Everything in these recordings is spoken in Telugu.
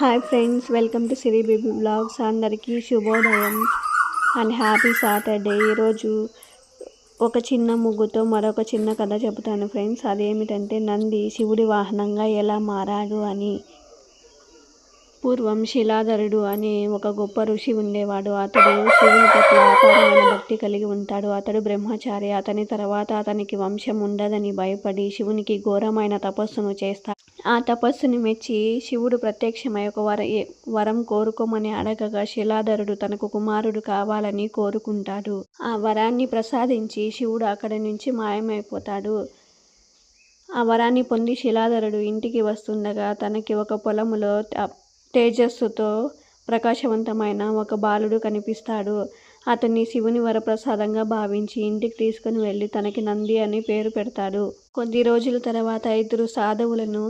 Hi friends, welcome to Siri baby blogs. అందరికీ శుభోదయం అండ్ హ్యాపీ సాటర్డే. ఈరోజు ఒక చిన్న ముగ్గుతో మరొక చిన్న కథ చెబుతాను ఫ్రెండ్స్. అదేమిటంటే నంది శివుడి వాహనంగా ఎలా మారాడు అని. పూర్వం శిలాధరుడు అనే ఒక గొప్ప ఋషి ఉండేవాడు. అతడు శివుని పట్ల అపారమైన భక్తి కలిగి ఉంటాడు. అతడు బ్రహ్మచారి. అతని తర్వాత అతనికి వంశం ఉండదని భయపడి శివునికి ఘోరమైన తపస్సును చేస్తాడు. ఆ తపస్సుని మెచ్చి శివుడు ప్రత్యక్షమై ఒక వరం కోరుకోమని అడగగా శిలాధరుడు తనకు కుమారుడు కావాలని కోరుకుంటాడు. ఆ వరాన్ని ప్రసాదించి శివుడు అక్కడి నుంచి మాయమైపోతాడు. ఆ వరాన్ని పొంది శిలాధరుడు ఇంటికి వస్తుండగా తనకి ఒక పొలములో తేజస్సుతో ప్రకాశవంతమైన ఒక బాలుడు కనిపిస్తాడు. అతన్ని శివుని వరప్రసాదంగా భావించి ఇంటికి తీసుకుని వెళ్ళి తనకి నంది అని పేరు పెడతాడు. కొద్ది రోజుల తర్వాత 5 సాధువులను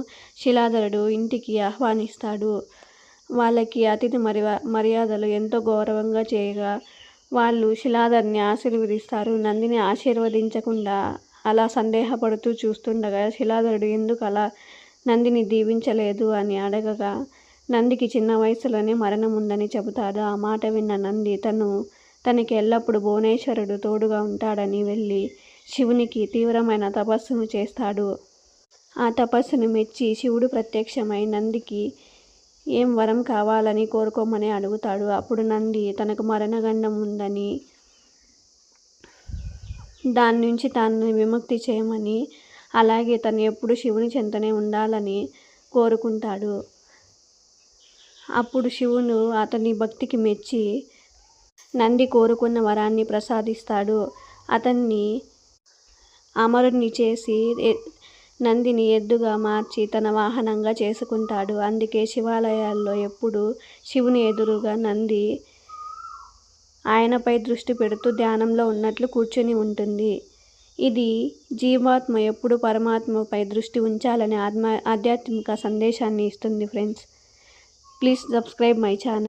శిలాధరుడు ఇంటికి ఆహ్వానిస్తాడు. వాళ్ళకి అతిథి మర్యాదలు ఎంతో గౌరవంగా చేయగా వాళ్ళు శిలాధరుని ఆశీర్వదిస్తారు. నందిని ఆశీర్వదించకుండా అలా సందేహపడుతూ చూస్తుండగా శిలాధరుడు ఎందుకు అలా నందిని దీవించలేదు అని అడగగా నందికి చిన్న వయసులోనే మరణం ఉందని చెబుతాడు. ఆ మాట విన్న నంది తనకి ఎల్లప్పుడూ భువనేశ్వరుడు తోడుగా ఉంటాడని వెళ్ళి శివునికి తీవ్రమైన తపస్సును చేస్తాడు. ఆ తపస్సును మెచ్చి శివుడు ప్రత్యక్షమై నందికి ఏం వరం కావాలని కోరుకోమని అడుగుతాడు. అప్పుడు నంది తనకు మరణగండం ఉందని, దాని నుంచి తాను విముక్తి చేయమని, అలాగే తను ఎప్పుడు శివుని చెంతనే ఉండాలని కోరుకుంటాడు. అప్పుడు శివుడు అతని భక్తికి మెచ్చి నంది కోరుకున్న వరాన్ని ప్రసాదిస్తాడు. అతన్ని అమరుణ్ణి చేసి నందిని ఎద్దుగా మార్చి తన వాహనంగా చేసుకుంటాడు. అందుకే శివాలయాల్లో ఎప్పుడు శివుని ఎదురుగా నంది ఆయనపై దృష్టి పెడుతూ ధ్యానంలో ఉన్నట్లు కూర్చొని ఉంటుంది. ఇది జీవాత్మ ఎప్పుడు పరమాత్మపై దృష్టి ఉంచాలని ఆధ్యాత్మిక సందేశాన్ని ఇస్తుంది friends. Please subscribe my channel.